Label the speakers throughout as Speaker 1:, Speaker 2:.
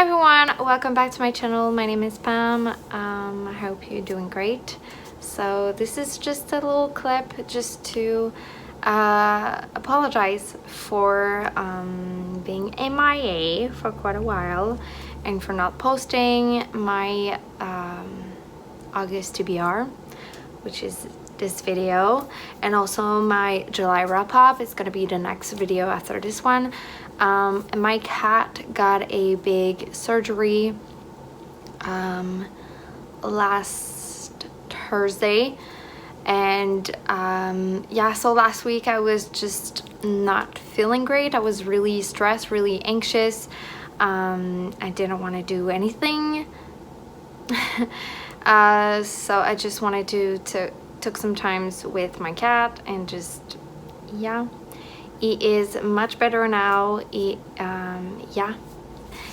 Speaker 1: Hi everyone, welcome back to my channel. My name is Pam. I hope you're doing great. So this is just a little clip just to apologize for being MIA for quite a while and for not posting my August TBR, which is this video, and also my July wrap-up. It's gonna be the next video after this one. My cat got a big surgery last Thursday, and yeah, so last week I was just not feeling great. I was really stressed, really anxious. I didn't want to do anything. So I just wanted to took some time with my cat and just, yeah, he is much better now. Yeah,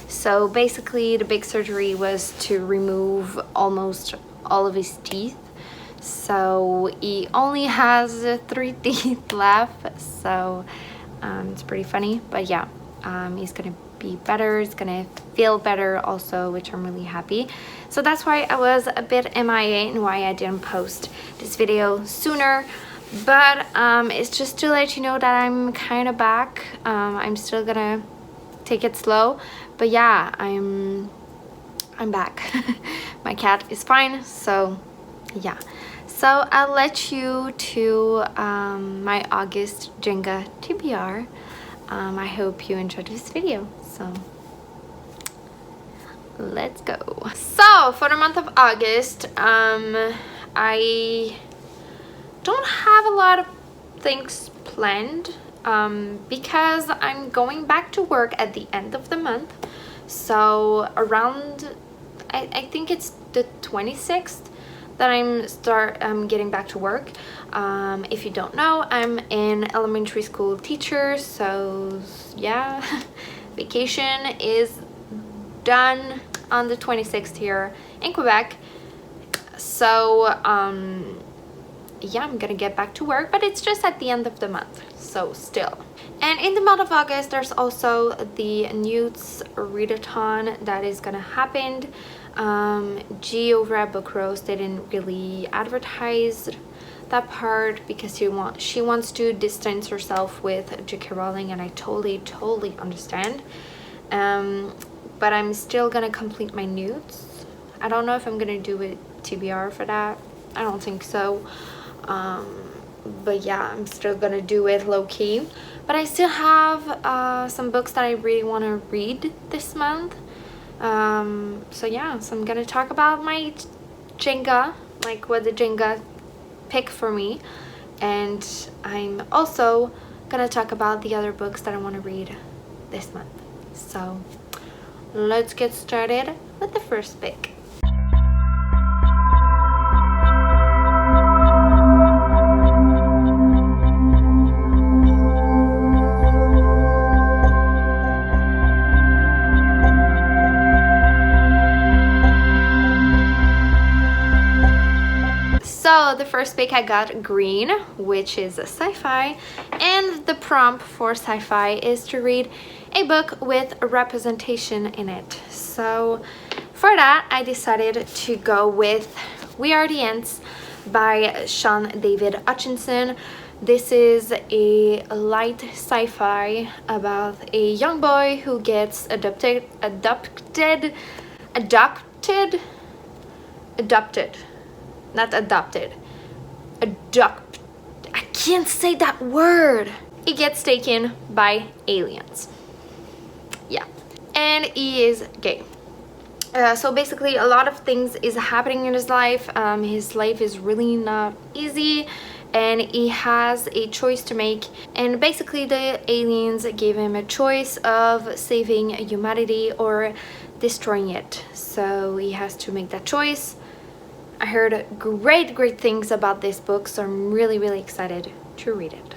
Speaker 1: so basically the big surgery was to remove almost all of his teeth, so he only has 3 teeth left, so it's pretty funny, but yeah, he's gonna be better, he's gonna feel better also, which I'm really happy. So that's why I was a bit MIA and why I didn't post this video sooner, but it's just to let you know that I'm kind of back. I'm still gonna take it slow, but yeah, I'm back. My cat is fine, so yeah. So I'll let you to my August Jenga TBR. I hope you enjoyed this video, so let's go. So for the month of August, I don't have a lot of things planned because I'm going back to work at the end of the month. So around, I think it's the 26th that I'm getting back to work. If you don't know, I'm an elementary school teacher, so yeah, vacation is done on the 26th here in Quebec. So yeah, I'm gonna get back to work, but it's just at the end of the month, so still. And in the month of August, there's also the Newt's readathon that is gonna happen. G over at Book Rose didn't really advertise that part because she wants to distance herself with J.K. Rowling, and I totally understand. But I'm still gonna complete my Newts. I don't know if I'm gonna do a TBR for that. I don't think so. But yeah, I'm still gonna do it low-key. But I still have some books that I really want to read this month. So yeah, so I'm gonna talk about my Jenga, like what the Jenga pick for me, and I'm also gonna talk about the other books that I want to read this month. So let's get started with the first pick. So the first pick I got Green, which is a sci-fi, and the prompt for sci-fi is to read a book with a representation in it. So for that, I decided to go with We Are the Ants by Sean David Hutchinson. This is a light sci-fi about a young boy who gets adopted. I can't say that word. He gets taken by aliens. Yeah, and he is gay. So basically a lot of things is happening in his life. His life is really not easy, and he has a choice to make, and basically the aliens gave him a choice of saving humanity or destroying it, so he has to make that choice. I heard great things about this book, so I'm really excited to read it.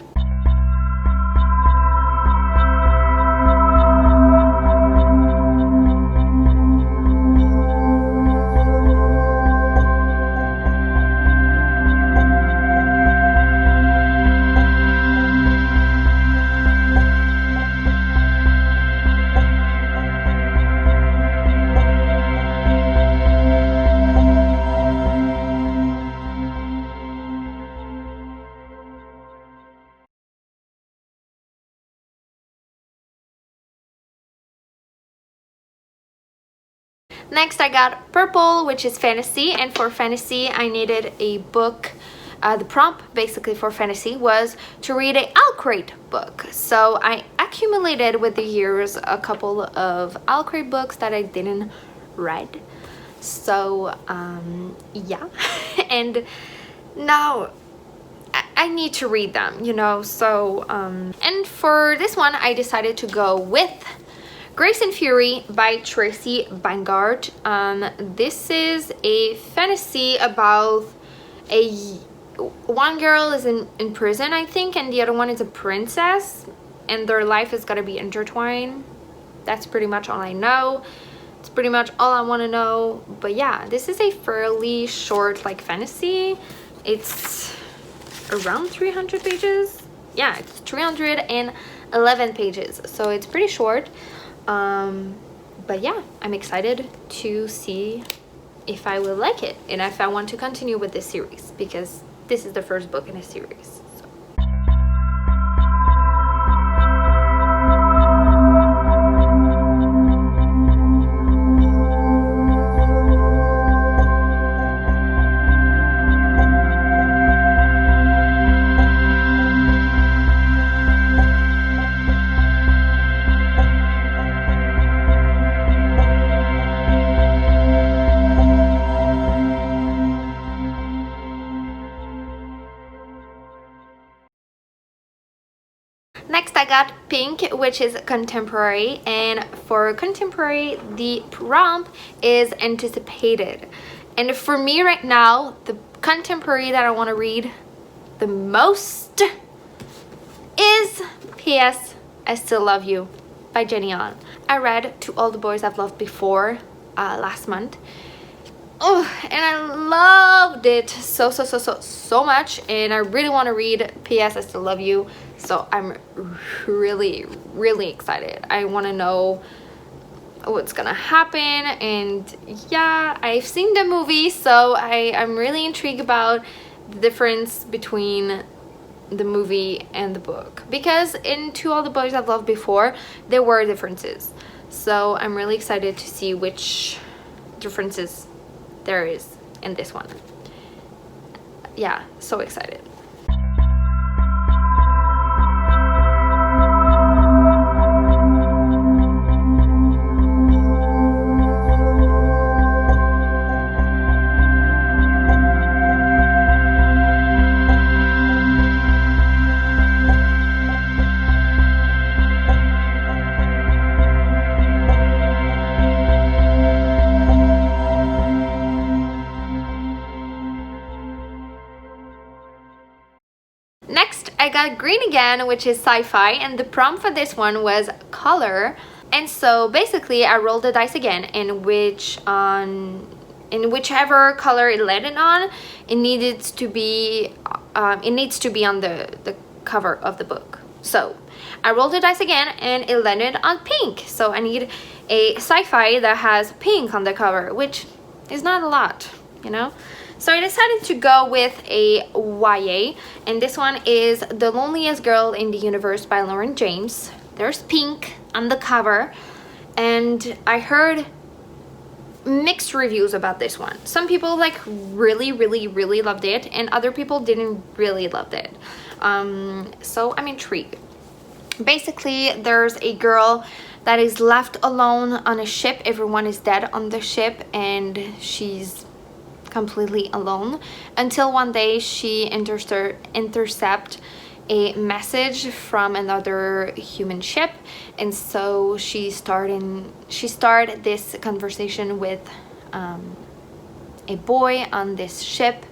Speaker 1: Next I got Purple, which is fantasy, and for fantasy I needed a book. The prompt basically for fantasy was to read a Alcrate book. So I accumulated with the years a couple of Alcrate books that I didn't read. So yeah, and now I need to read them, you know. So and for this one I decided to go with Grace and Fury by Tracy Bangard. This is a fantasy about one girl is in prison, I think, and the other one is a princess, and their life is gonna be intertwined. That's pretty much all I know. It's pretty much all I want to know. But yeah, this is a fairly short like fantasy. It's around 300 pages. Yeah, it's 311 pages, so it's pretty short. But yeah, I'm excited to see if I will like it and if I want to continue with this series, because this is the first book in a series. Next I got Pink, which is contemporary, and for contemporary the prompt is anticipated. And for me right now, the contemporary that I want to read the most is P.S. I Still Love You by Jenny On. I read To All the Boys I've Loved Before last month. Oh, and I loved it so much, and I really want to read P.S. I Still Love You. So I'm really excited. I want to know what's gonna happen, and yeah, I've seen the movie, so I'm really intrigued about the difference between the movie and the book, because in To All the Boys I've Loved Before there were differences. So I'm really excited to see which differences there is in this one. Yeah, so excited. Next, I got Green again, which is sci-fi, and the prompt for this one was color. And so basically I rolled the dice again, in whichever color it landed on, it needs to be on the cover of the book. So I rolled the dice again and it landed on pink. So I need a sci-fi that has pink on the cover, which is not a lot, you know. So I decided to go with a YA, and this one is The Loneliest Girl in the Universe by Lauren James. There's pink on the cover, and I heard mixed reviews about this one. Some people like really loved it, and other people didn't really love it. So I'm intrigued. Basically, there's a girl that is left alone on a ship. Everyone is dead on the ship, and she's completely alone until one day she intercept a message from another human ship, and so she started this conversation with a boy on this ship,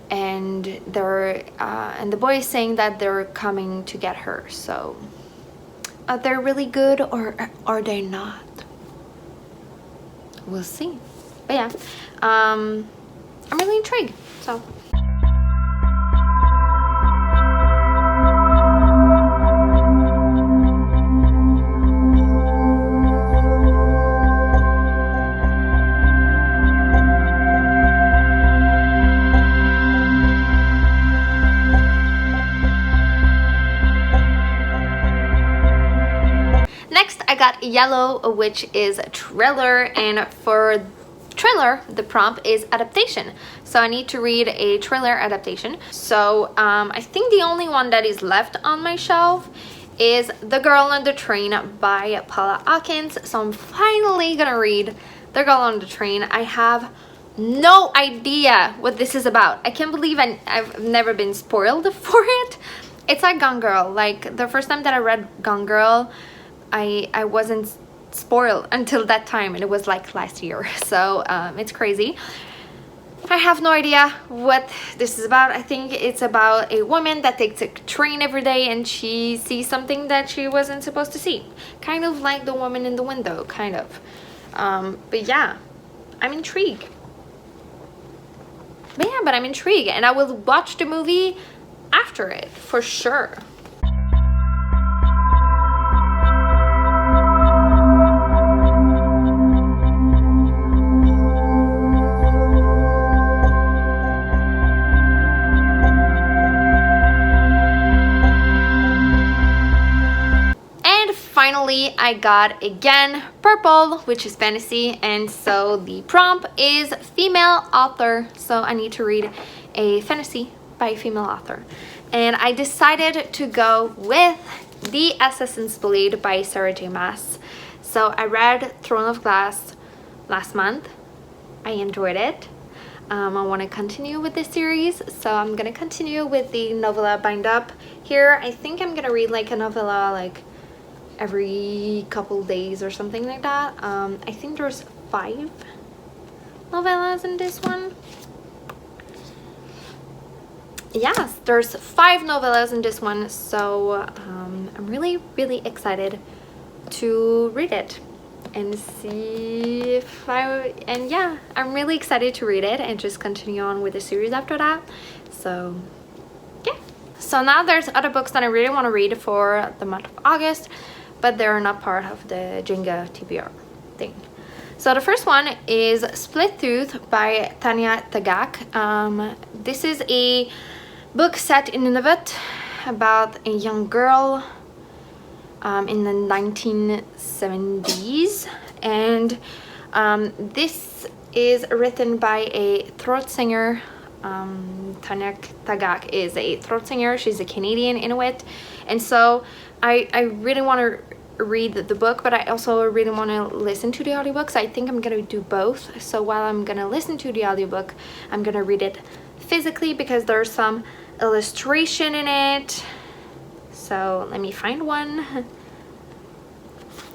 Speaker 1: and the boy is saying that they're coming to get her. So are they really good or are they not? We'll see. But yeah, I'm really intrigued. So next, I got Yellow, which is a thriller, and for thriller the prompt is adaptation, so I need to read a thriller adaptation. So I think the only one that is left on my shelf is The Girl on the Train by Paula Hawkins, so I'm finally gonna read The Girl on the Train. I have no idea what this is about. I can't believe I've never been spoiled for it. It's like Gone Girl. Like the first time that I read Gone Girl, I wasn't spoiled until that time, and it was like last year. So it's crazy. I have no idea what this is about. I think it's about a woman that takes a train every day and she sees something that she wasn't supposed to see. Kind of like The Woman in the Window, kind of. But yeah, I'm intrigued. But I'm intrigued, and I will watch the movie after it for sure. Finally, I got again purple, which is fantasy, and so the prompt is female author, so I need to read a fantasy by a female author, and I decided to go with The Assassin's Blade by Sarah J. Maas. So I read Throne of Glass last month. I enjoyed it. I want to continue with this series, so I'm gonna continue with the novella Bind Up. Here I think I'm gonna read like a novella like every couple days or something like that. I think there's 5 novellas in this one. Yes, there's 5 novellas in this one, so I'm really excited to read it and see if yeah, I'm really excited to read it and just continue on with the series after that. So yeah, so now there's other books that I really want to read for the month of August, but they're not part of the Jenga TBR thing. So the first one is Split Tooth by Tanya Tagaq. This is a book set in Nunavut about a young girl in the 1970s, and this is written by a throat singer. Tanya Tagaq is a throat singer. She's a Canadian Inuit, and so I really want to read the book, but I also really want to listen to the audiobook, so I think I'm gonna do both. So while I'm gonna listen to the audiobook, I'm gonna read it physically because there's some illustration in it. So let me find one.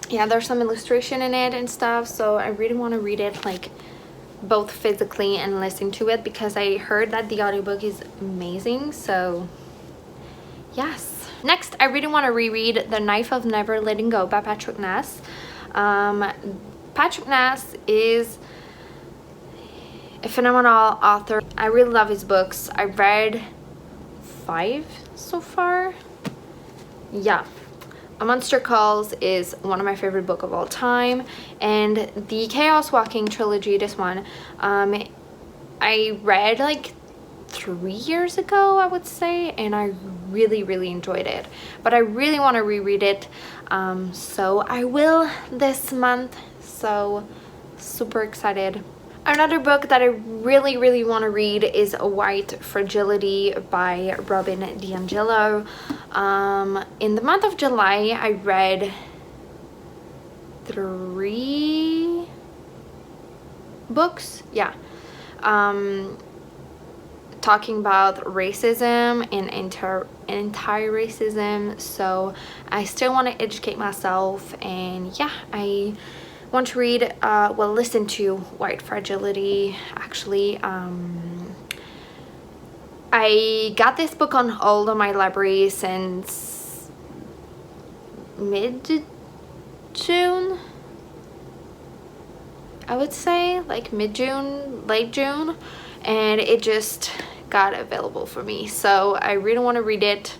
Speaker 1: Yeah, there's some illustration in it and stuff, so I really want to read it like both physically and listen to it because I heard that the audiobook is amazing. So yes. Next, I really want to reread The Knife of Never Letting Go by Patrick Ness. Patrick Ness is a phenomenal author. I really love his books. I've read 5 so far. Yeah. A Monster Calls is one of my favorite books of all time, and the Chaos Walking trilogy, this one, I read like 3 years ago, I would say, and I really enjoyed it, but I really want to reread it, so I will this month. So super excited. Another book that I really want to read is White Fragility by Robin DiAngelo. In the month of July, I read 3 books, yeah, talking about racism and anti-racism, so I still want to educate myself, and yeah, I want to read, well, listen to White Fragility, actually. I got this book on hold on my library since mid-June, I would say, like mid-June, late June, and it just got available for me, so I really want to read it.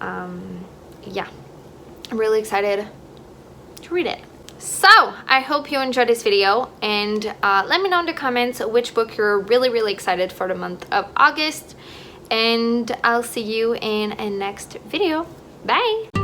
Speaker 1: Yeah, I'm really excited to read it. So I hope you enjoyed this video, and let me know in the comments which book you're really excited for the month of August, and I'll see you in a next video. Bye.